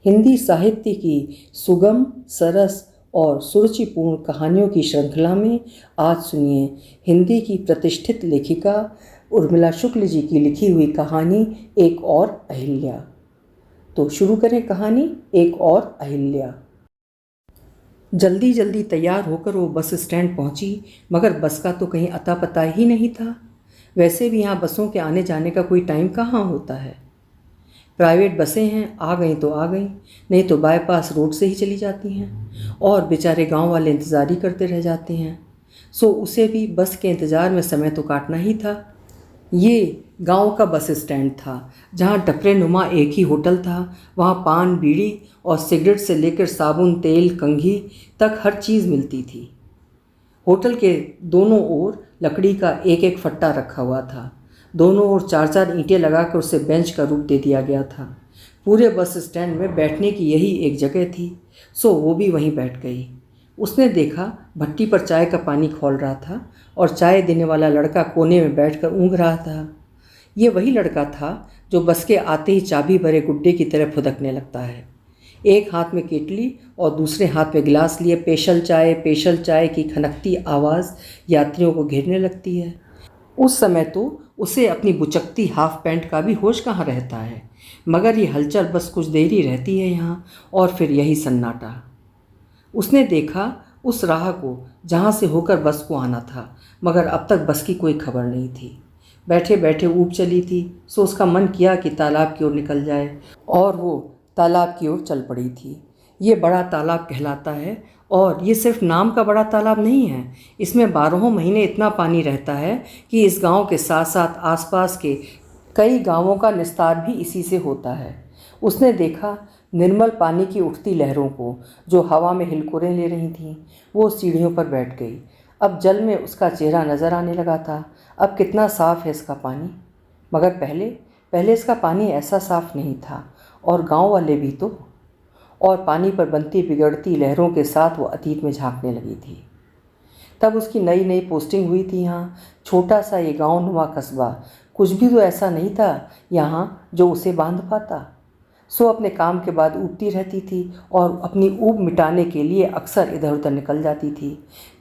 हिंदी साहित्य की सुगम, सरस और सुरुचिपूर्ण कहानियों की श्रृंखला में आज सुनिए हिंदी की प्रतिष्ठित लेखिका उर्मिला शुक्ल जी की लिखी हुई कहानी एक और अहिल्या। तो शुरू करें कहानी एक और अहिल्या। जल्दी जल्दी तैयार होकर वो बस स्टैंड पहुंची, मगर बस का तो कहीं अता पता ही नहीं था। वैसे भी यहाँ बसों के आने जाने का कोई टाइम कहाँ होता है। प्राइवेट बसें हैं, आ गई तो आ गई, नहीं तो बाईपास रोड से ही चली जाती हैं और बेचारे गांव वाले इंतज़ार ही करते रह जाते हैं। सो उसे भी बस के इंतज़ार में समय तो काटना ही था। ये गांव का बस स्टैंड था जहां टपरे नुमा एक ही होटल था। वहां पान, बीड़ी और सिगरेट से लेकर साबुन, तेल, कंघी तक हर चीज़ मिलती थी। होटल के दोनों ओर लकड़ी का एक एक फट्टा रखा हुआ था। दोनों ओर चार चार ईंटें लगाकर उसे बेंच का रूप दे दिया गया था। पूरे बस स्टैंड में बैठने की यही एक जगह थी, सो वो भी वहीं बैठ गई। उसने देखा भट्टी पर चाय का पानी खौल रहा था और चाय देने वाला लड़का कोने में बैठकर ऊँघ रहा था। ये वही लड़का था जो बस के आते ही चाबी भरे गुड्डे की तरह फुदकने लगता है। एक हाथ में केतली और दूसरे हाथ में गिलास लिए पेशल चाय की खनकती आवाज़ यात्रियों को घेरने लगती है। उस समय तो उसे अपनी बुचकती हाफ पैंट का भी होश कहाँ रहता है, मगर ये हलचल बस कुछ देर ही रहती है यहाँ और फिर यही सन्नाटा। उसने देखा उस राह को जहाँ से होकर बस को आना था, मगर अब तक बस की कोई खबर नहीं थी। बैठे बैठे ऊब चली थी, सो उसका मन किया कि तालाब की ओर निकल जाए और वो तालाब की ओर चल पड़ी थी। ये बड़ा तालाब कहलाता है और ये सिर्फ नाम का बड़ा तालाब नहीं है। इसमें 12 महीने इतना पानी रहता है कि इस गांव के साथ साथ आसपास के कई गांवों का निस्तार भी इसी से होता है। उसने देखा निर्मल पानी की उठती लहरों को जो हवा में हिलकोरें ले रही थीं। वो सीढ़ियों पर बैठ गई। अब जल में उसका चेहरा नज़र आने लगा था। अब कितना साफ़ है इसका पानी, मगर पहले इसका पानी ऐसा साफ़ नहीं था। और गांव वाले भी तो। और पानी पर बनती बिगड़ती लहरों के साथ वो अतीत में झांकने लगी थी। तब उसकी नई नई पोस्टिंग हुई थी यहाँ। छोटा सा ये गांव नुमा कस्बा, कुछ भी तो ऐसा नहीं था यहाँ जो उसे बांध पाता। सो अपने काम के बाद ऊबती रहती थी और अपनी ऊब मिटाने के लिए अक्सर इधर उधर निकल जाती थी,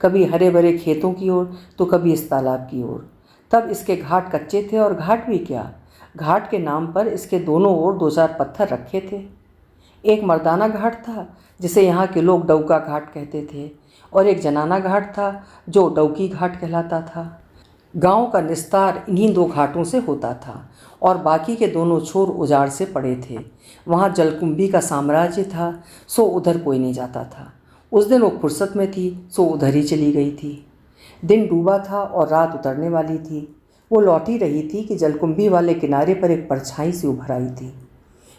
कभी हरे भरे खेतों की ओर तो कभी इस तालाब की ओर। तब इसके घाट कच्चे थे और घाट भी क्या, घाट के नाम पर इसके दोनों ओर 2-4 पत्थर रखे थे। एक मर्दाना घाट था जिसे यहाँ के लोग डौका घाट कहते थे और एक जनाना घाट था जो डौकी घाट कहलाता था। गांव का निस्तार इन्हीं 2 घाटों से होता था और बाकी के दोनों छोर उजाड़ से पड़े थे। वहाँ जलकुंभी का साम्राज्य था, सो उधर कोई नहीं जाता था। उस दिन वो फुर्सत में थी, सो उधर ही चली गई थी। दिन डूबा था और रात उतरने वाली थी। वो लौट ही रही थी कि जलकुंभी वाले किनारे पर एक परछाई सी उभर आई थी।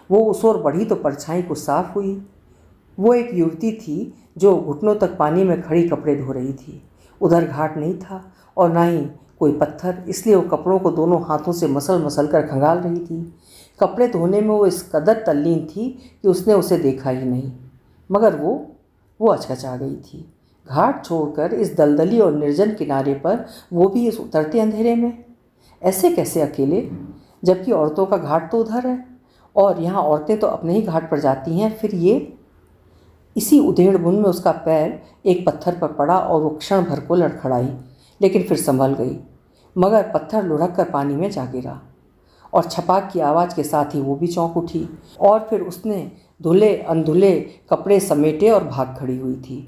वो उस ओर बढ़ी तो परछाई कुछ साफ हुई। वो एक युवती थी जो घुटनों तक पानी में खड़ी कपड़े धो रही थी। उधर घाट नहीं था और ना ही कोई पत्थर, इसलिए वो कपड़ों को दोनों हाथों से मसल मसल कर खंगाल रही थी। कपड़े धोने में वो इस कदर तल्लीन थी कि उसने उसे देखा ही नहीं, मगर वो अचकचा गई थी। घाट छोड़कर इस दलदली और निर्जन किनारे पर, वो भी इस उतरते अंधेरे में। ऐसे कैसे अकेले, जबकि औरतों का घाट तो उधर है और यहाँ औरतें तो अपने ही घाट पर जाती हैं। फिर ये इसी उधेड़ बुन में उसका पैर एक पत्थर पर पड़ा और वो क्षण भर को लड़खड़ाई, लेकिन फिर संभल गई। मगर पत्थर लुढ़क कर पानी में जा गिरा और छपाक की आवाज़ के साथ ही वो भी चौंक उठी और फिर उसने धुले अनधुले कपड़े समेटे और भाग खड़ी हुई थी।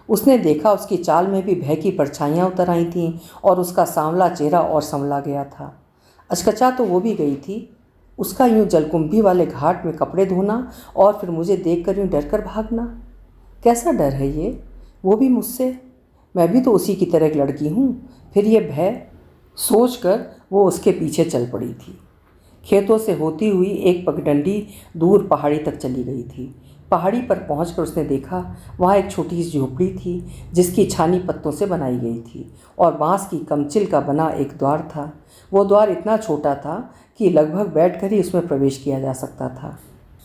उसने देखा उसकी चाल में भी भय की परछाइयाँ उतर आई थीं और उसका सांवला चेहरा और संवला गया था। अचकचा तो वो भी गई थी। उसका यूँ जलकुंभी वाले घाट में कपड़े धोना और फिर मुझे देखकर यूँ डर कर भागना, कैसा डर है ये, वो भी मुझसे। मैं भी तो उसी की तरह एक लड़की हूँ। फिर ये भय सोचकर वो उसके पीछे चल पड़ी थी। खेतों से होती हुई एक पगडंडी दूर पहाड़ी तक चली गई थी। पहाड़ी पर पहुंचकर उसने देखा वहाँ एक छोटी सी झोपड़ी थी जिसकी छानी पत्तों से बनाई गई थी और बांस की कमचिल का बना एक द्वार था। वो द्वार इतना छोटा था कि लगभग बैठकर ही उसमें प्रवेश किया जा सकता था।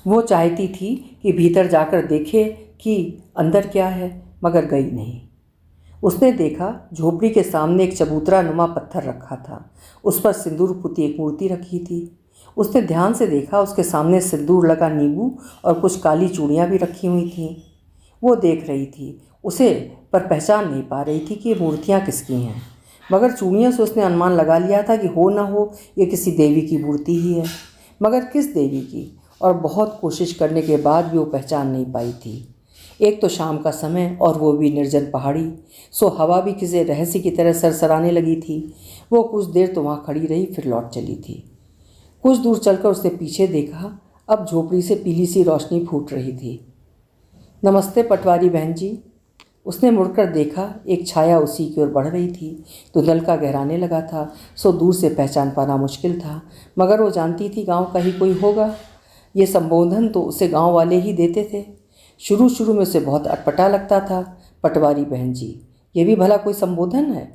वो चाहती थी कि भीतर जाकर देखे कि अंदर क्या है, मगर गई नहीं। उसने देखा झोपड़ी के सामने एक चबूतरा नुमा पत्थर रखा था। उस पर सिंदूर पुती एक मूर्ति रखी थी। उसने ध्यान से देखा, उसके सामने सिंदूर लगा नींबू और कुछ काली चूड़ियाँ भी रखी हुई थीं। वो देख रही थी उसे, पर पहचान नहीं पा रही थी कि ये मूर्तियाँ किसकी हैं। मगर चूड़ियों से उसने अनुमान लगा लिया था कि हो ना हो ये किसी देवी की मूर्ति ही है। मगर किस देवी की? और बहुत कोशिश करने के बाद भी वो पहचान नहीं पाई थी। एक तो शाम का समय और वो भी निर्जन पहाड़ी, सो हवा भी किसी रहस्य की तरह सरसराने लगी थी। वो कुछ देर तो वहाँ खड़ी रही, फिर लौट चली थी। कुछ दूर चलकर उसने पीछे देखा, अब झोपड़ी से पीली सी रोशनी फूट रही थी। नमस्ते पटवारी बहन जी। उसने मुड़कर देखा, एक छाया उसी की ओर बढ़ रही थी। धुंधल का गहराने लगा था, सो दूर से पहचान पाना मुश्किल था, मगर वो जानती थी गांव का ही कोई होगा। ये संबोधन तो उसे गांव वाले ही देते थे। शुरू शुरू में उसे बहुत अटपटा लगता था, पटवारी बहन जी, ये भी भला कोई संबोधन है?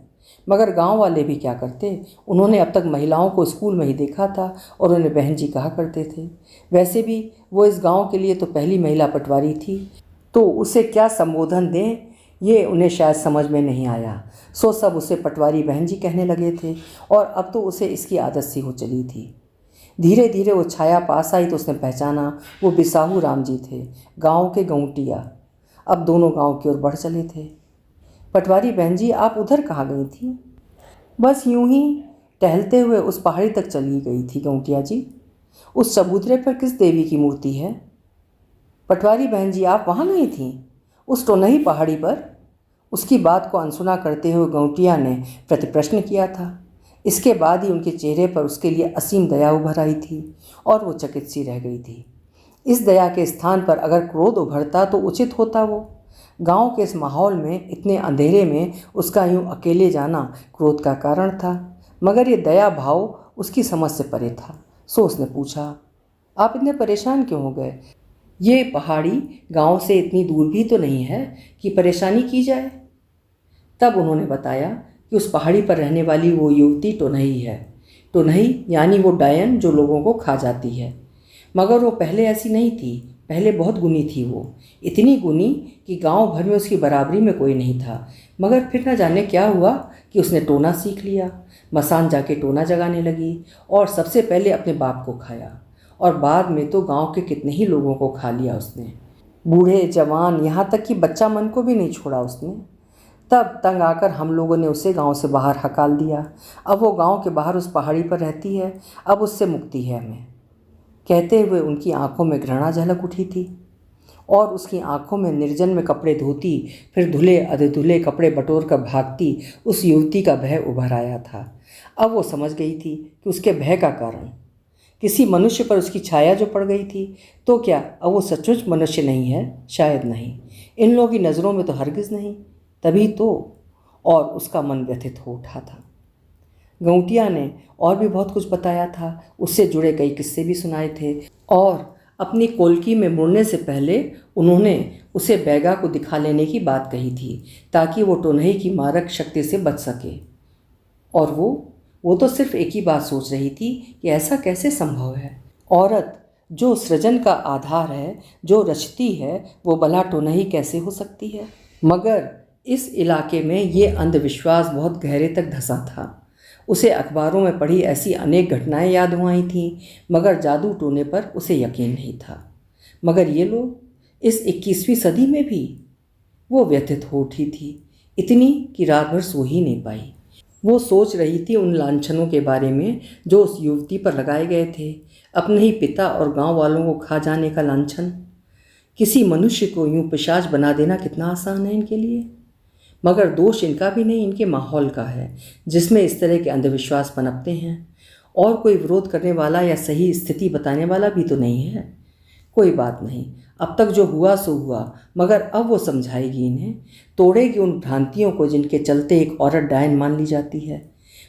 मगर गांव वाले भी क्या करते, उन्होंने अब तक महिलाओं को स्कूल में ही देखा था और उन्हें बहन जी कहा करते थे। वैसे भी वो इस गांव के लिए तो पहली महिला पटवारी थी, तो उसे क्या संबोधन दें ये उन्हें शायद समझ में नहीं आया। सो सब उसे पटवारी बहन जी कहने लगे थे और अब तो उसे इसकी आदत सी हो चली थी। धीरे धीरे वो छाया पास आई तो उसने पहचाना वो बिसाहू राम जी थे, गांव के गौंटिया। अब दोनों गांव की ओर बढ़ चले थे। पटवारी बहन जी, आप उधर कहाँ गई थी? बस यूं ही टहलते हुए उस पहाड़ी तक चली गई थी गौंटिया जी। उस चबूतरे पर किस देवी की मूर्ति है? पटवारी बहन जी, आप वहाँ गई थीं, उस टोनही पहाड़ी पर? उसकी बात को अनसुना करते हुए गौंटिया ने प्रतिप्रश्न किया था। इसके बाद ही उनके चेहरे पर उसके लिए असीम दया उभर आई थी और वो चकित सी रह गई थी। इस दया के स्थान पर अगर क्रोध उभरता तो उचित होता। वो गांव के इस माहौल में, इतने अंधेरे में उसका यूं अकेले जाना क्रोध का कारण था, मगर ये दया भाव उसकी समझ से परे था। सो उसने पूछा, आप इतने परेशान क्यों हो गए? ये पहाड़ी गांव से इतनी दूर भी तो नहीं है कि परेशानी की जाए। तब उन्होंने बताया कि उस पहाड़ी पर रहने वाली वो युवती टोनही है। टोनही यानी वो डायन जो लोगों को खा जाती है। मगर वो पहले ऐसी नहीं थी, पहले बहुत गुनी थी वो, इतनी गुनी कि गांव भर में उसकी बराबरी में कोई नहीं था। मगर फिर न जाने क्या हुआ कि उसने टोना सीख लिया, मसान जाके टोना जगाने लगी और सबसे पहले अपने बाप को खाया और बाद में तो गांव के कितने ही लोगों को खा लिया उसने, बूढ़े जवान, यहाँ तक कि बच्चा मन को भी नहीं छोड़ा उसने। तब तंग आकर हम लोगों ने उसे गांव से बाहर हकाल दिया। अब वो गांव के बाहर उस पहाड़ी पर रहती है, अब उससे मुक्ति है हमें। कहते हुए उनकी आंखों में घृणा झलक उठी थी और उसकी आंखों में निर्जन में कपड़े धोती, फिर धुले अधधुले कपड़े बटोर कर भागती उस युवती का भय उभर आया था। अब वो समझ गई थी कि उसके भय का कारण किसी मनुष्य पर उसकी छाया जो पड़ गई थी। तो क्या अब वो सचमुच मनुष्य नहीं है? शायद नहीं, इन लोगों की नज़रों में तो हरगिज़ नहीं। तभी तो और उसका मन व्यथित हो उठा था। गौंटिया ने और भी बहुत कुछ बताया था, उससे जुड़े कई किस्से भी सुनाए थे और अपनी कोलकी में मुड़ने से पहले उन्होंने उसे बैगा को दिखा लेने की बात कही थी ताकि वो टोनही की मारक शक्ति से बच सके। और वो तो सिर्फ एक ही बात सोच रही थी कि ऐसा कैसे संभव है? औरत जो सृजन का आधार है, जो रचती है, वो भला टोनही कैसे हो सकती है? मगर इस इलाके में ये अंधविश्वास बहुत गहरे तक धंसा था। उसे अखबारों में पढ़ी ऐसी अनेक घटनाएं याद हो आई थीं, मगर जादू टोने पर उसे यकीन नहीं था। मगर ये लोग इस 21वीं सदी में भी? वो व्यथित हो उठी थी, इतनी कि रात भर सो ही नहीं पाई। वो सोच रही थी उन लांछनों के बारे में जो उस युवती पर लगाए गए थे, अपने ही पिता और गांव वालों को खा जाने का लांछन। किसी मनुष्य को यूं पिशाच बना देना कितना आसान है इनके लिए। मगर दोष इनका भी नहीं, इनके माहौल का है जिसमें इस तरह के अंधविश्वास पनपते हैं। और कोई विरोध करने वाला या सही स्थिति बताने वाला भी तो नहीं है। कोई बात नहीं, अब तक जो हुआ सो हुआ, मगर अब वो समझाएगी इन्हें, तोड़ेगी उन भ्रांतियों को जिनके चलते एक औरत डायन मान ली जाती है।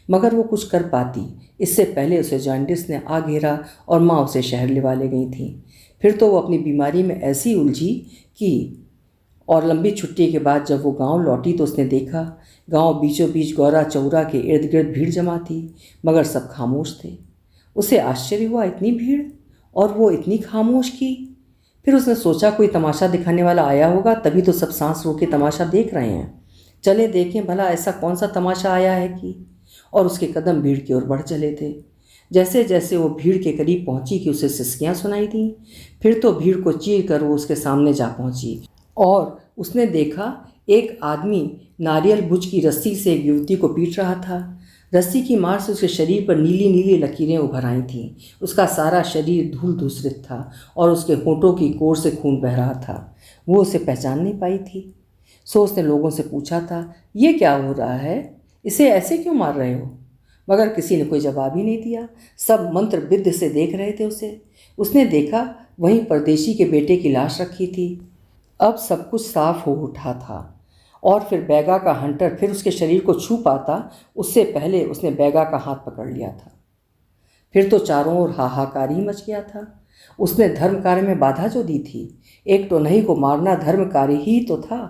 मगर वो कुछ कर पाती, इससे पहले उसे जॉन्डिस ने आ घेरा और माँ उसे शहर लिवा ले गई थी। फिर तो वो अपनी बीमारी में ऐसी उलझी कि और लंबी छुट्टी के बाद जब वो गांव लौटी तो उसने देखा गांव बीचों बीच गौरा चौरा के इर्द गिर्द भीड़ जमा थी, मगर सब खामोश थे। उसे आश्चर्य हुआ, इतनी भीड़ और वो इतनी खामोश की। फिर उसने सोचा कोई तमाशा दिखाने वाला आया होगा, तभी तो सब सांस रोके तमाशा देख रहे हैं। चले देखें भला ऐसा कौन सा तमाशा आया है कि। और उसके कदम भीड़ की ओर बढ़ चले थे। जैसे जैसे वो भीड़ के करीब पहुंची कि उसे सिसकियां सुनाई दी। फिर तो भीड़ को चीर कर वो उसके सामने जा पहुंची और उसने देखा एक आदमी नारियल भुज की रस्सी से एक युवती को पीट रहा था। रस्सी की मार से उसके शरीर पर नीली नीली लकीरें उभर आई थीं। उसका सारा शरीर धूल धूसरित था और उसके होंठों की कोर से खून बह रहा था। वो उसे पहचान नहीं पाई थी। सो उसने लोगों से पूछा था, ये क्या हो रहा है, इसे ऐसे क्यों मार रहे हो? मगर किसी ने कोई जवाब ही नहीं दिया। सब मंत्रबिद्ध से देख रहे थे उसे। उसने देखा वहीं परदेशी के बेटे की लाश रखी थी। अब सब कुछ साफ हो उठा था और फिर बैगा का हंटर फिर उसके शरीर को छू पाता उससे पहले उसने बैगा का हाथ पकड़ लिया था। फिर तो चारों ओर हाहाकार ही मच गया था। उसने धर्म कार्य में बाधा जो दी थी, एक टोनही को मारना धर्म कार्य ही तो था।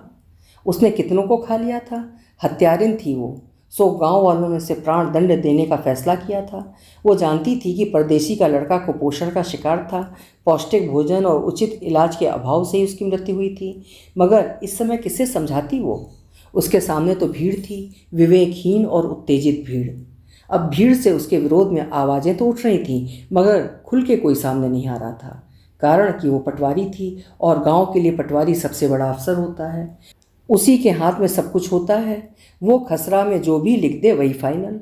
उसने कितनों को खा लिया था, हत्यारिन थी वो। सो गांव वालों ने उसे प्राण दंड देने का फैसला किया था। वो जानती थी कि परदेशी का लड़का कुपोषण का शिकार था। पौष्टिक भोजन और उचित इलाज के अभाव से ही उसकी मृत्यु हुई थी। मगर इस समय किसे समझाती वो? उसके सामने तो भीड़ थी, विवेकहीन और उत्तेजित भीड़। अब भीड़ से उसके विरोध में आवाज़ें तो उठ रही थीं, मगर खुल के कोई सामने नहीं आ रहा था। कारण कि वो पटवारी थी और गांव के लिए पटवारी सबसे बड़ा अफसर होता है। उसी के हाथ में सब कुछ होता है। वो खसरा में जो भी लिख दे वही फाइनल।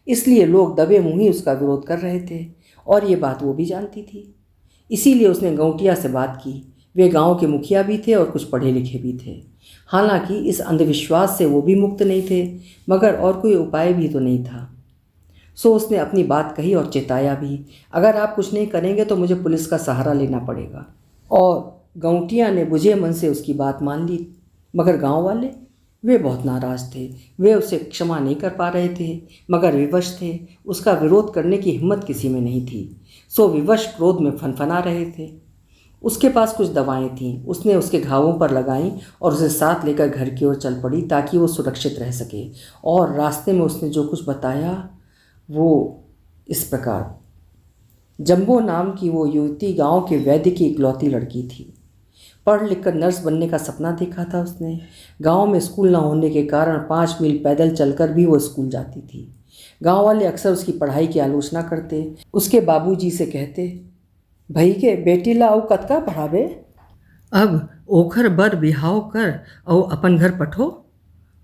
इसलिए लोग दबे मुँह ही उसका विरोध कर रहे थे और ये बात वो भी जानती थी। इसीलिए उसने गौटिया से बात की। वे गांव के मुखिया भी थे और कुछ पढ़े लिखे भी थे। हालांकि इस अंधविश्वास से वो भी मुक्त नहीं थे, मगर और कोई उपाय भी तो नहीं था। सो उसने अपनी बात कही और चेताया भी, अगर आप कुछ नहीं करेंगे तो मुझे पुलिस का सहारा लेना पड़ेगा। और गौटिया ने बुझे मन से उसकी बात मान ली। मगर गांव वाले, वे बहुत नाराज थे। वे उसे क्षमा नहीं कर पा रहे थे, मगर विवश थे। उसका विरोध करने की हिम्मत किसी में नहीं थी। सो विवश क्रोध में फनफना रहे थे। उसके पास कुछ दवाएं थीं। उसने उसके घावों पर लगाईं और उसे साथ लेकर घर की ओर चल पड़ी ताकि वो सुरक्षित रह सके। और रास्ते में उसने जो कुछ बताया वो इस प्रकार। जंबो नाम की वो युवती गांव के वैद्य की इकलौती लड़की थी। पढ़ लिखकर नर्स बनने का सपना देखा था उसने। गांव में स्कूल न होने के कारण 5 मील पैदल चलकर भी वो स्कूल जाती थी। गांव वाले अक्सर उसकी पढ़ाई की आलोचना करते। उसके बाबूजी से कहते, भई के बेटी लाओ कतका पढ़ावे, अब ओखर बर बिहाव कर और अपन घर पठो।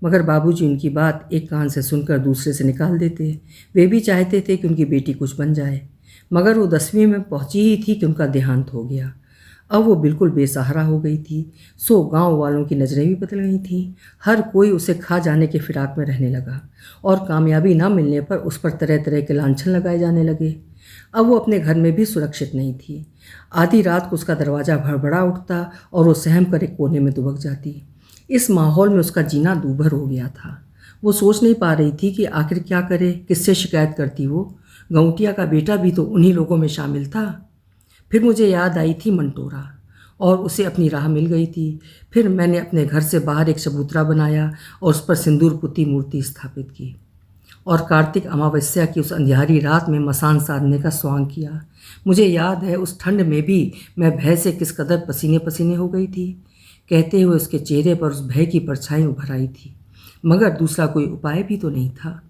मगर बाबूजी उनकी बात एक कान से सुनकर दूसरे से निकाल देते। वे भी चाहते थे कि उनकी बेटी कुछ बन जाए, मगर वो 10वीं में पहुंची ही थी कि उनका देहांत हो गया। अब वो बिल्कुल बेसहारा हो गई थी। सो गांव वालों की नज़रें भी बदल गई थीं। हर कोई उसे खा जाने के फिराक में रहने लगा और कामयाबी न मिलने पर उस पर तरह तरह के लांछन लगाए जाने लगे। अब वो अपने घर में भी सुरक्षित नहीं थी। आधी रात को उसका दरवाज़ा भड़बड़ा उठता और वो सहम कर एक कोने में दुबक जाती। इस माहौल में उसका जीना दूभर हो गया था। वो सोच नहीं पा रही थी कि आखिर क्या करे, किससे शिकायत करती वो। गौटिया का बेटा भी तो उन्हीं लोगों में शामिल था। फिर मुझे याद आई थी मंटोरा और उसे अपनी राह मिल गई थी। फिर मैंने अपने घर से बाहर एक चबूतरा बनाया और उस पर सिंदूर पुती मूर्ति स्थापित की और कार्तिक अमावस्या की उस अंधियारी रात में मसान साधने का स्वांग किया। मुझे याद है उस ठंड में भी मैं भय से किस कदर पसीने पसीने हो गई थी। कहते हुए उसके चेहरे पर उस भय की परछाई उभर आई थी, मगर दूसरा कोई उपाय भी तो नहीं था।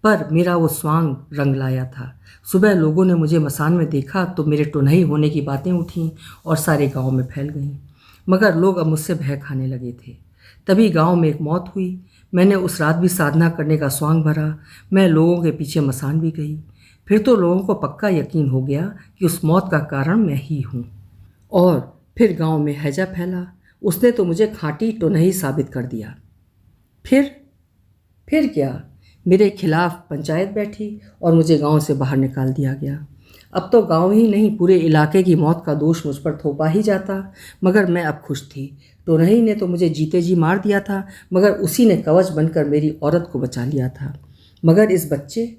पर मेरा वो स्वांग रंग लाया था। सुबह लोगों ने मुझे मसान में देखा तो मेरे टुनही होने की बातें उठीं और सारे गांव में फैल गईं। मगर लोग अब मुझसे भय खाने लगे थे। तभी गांव में एक मौत हुई। मैंने उस रात भी साधना करने का स्वांग भरा। मैं लोगों के पीछे मसान भी गई। फिर तो लोगों को पक्का यकीन हो गया कि उस मौत का कारण मैं ही हूँ। और फिर गांव में हैजा फैला। उसने तो मुझे खाँटी टुनही साबित कर दिया। फिर क्या, मेरे खिलाफ पंचायत बैठी और मुझे गांव से बाहर निकाल दिया गया। अब तो गांव ही नहीं, पूरे इलाके की मौत का दोष मुझ पर थोपा ही जाता। मगर मैं अब खुश थी। टोनही ने तो मुझे जीते जी मार दिया था, मगर उसी ने कवच बनकर मेरी औरत को बचा लिया था। मगर इस बच्चे,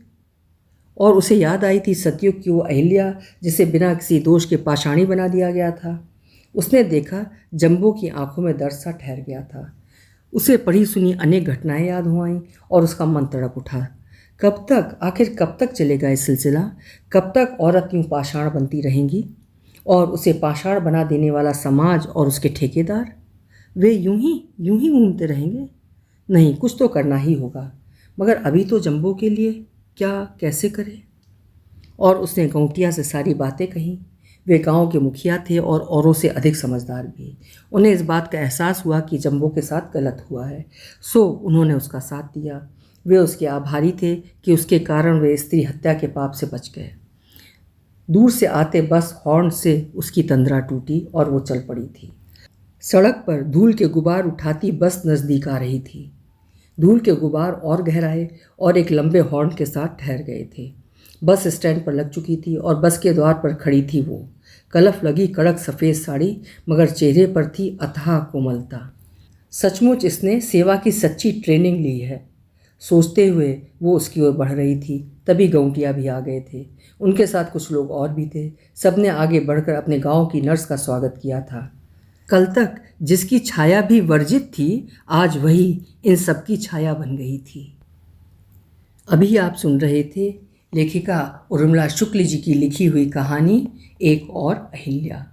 और उसे याद आई थी सतयुग की वो अहिल्या जिसे बिना किसी दोष के पाषाणी बना दिया गया था। उसने देखा जंबो की आंखों में दर्द सा ठहर गया था। उसे पढ़ी सुनी अनेक घटनाएं याद हो आईं और उसका मन तड़प उठा। कब तक, आखिर कब तक चलेगा ये सिलसिला? कब तक औरत यूँ पाषाण बनती रहेंगी और उसे पाषाण बना देने वाला समाज और उसके ठेकेदार, वे यूं ही घूमते रहेंगे? नहीं, कुछ तो करना ही होगा। मगर अभी तो जंबो के लिए क्या, कैसे करे? और उसने गौटिया से सारी बातें कहीं। वे गांव के मुखिया थे और औरों से अधिक समझदार भी। उन्हें इस बात का एहसास हुआ कि जम्बो के साथ गलत हुआ है, सो उन्होंने उसका साथ दिया। वे उसके आभारी थे कि उसके कारण वे स्त्री हत्या के पाप से बच गए। दूर से आते बस हॉर्न से उसकी तंद्रा टूटी और वो चल पड़ी थी। सड़क पर धूल के गुबार उठाती बस नज़दीक आ रही थी। धूल के गुबार और गहराए और एक लंबे हॉर्न के साथ ठहर गए थे। बस स्टैंड पर लग चुकी थी और बस के द्वार पर खड़ी थी वो। कलफ लगी कड़क सफ़ेद साड़ी, मगर चेहरे पर थी अथाह कोमलता। सचमुच इसने सेवा की सच्ची ट्रेनिंग ली है, सोचते हुए वो उसकी ओर बढ़ रही थी। तभी गौटिया भी आ गए थे। उनके साथ कुछ लोग और भी थे। सबने आगे बढ़कर अपने गांव की नर्स का स्वागत किया था। कल तक जिसकी छाया भी वर्जित थी, आज वही इन सब की छाया बन गई थी। अभी आप सुन रहे थे लेखिका उर्मिला शुक्ल जी की लिखी हुई कहानी एक और अहिल्या।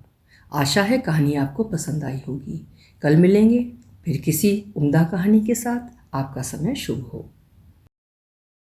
आशा है कहानी आपको पसंद आई होगी। कल मिलेंगे फिर किसी उम्दा कहानी के साथ। आपका समय शुभ हो।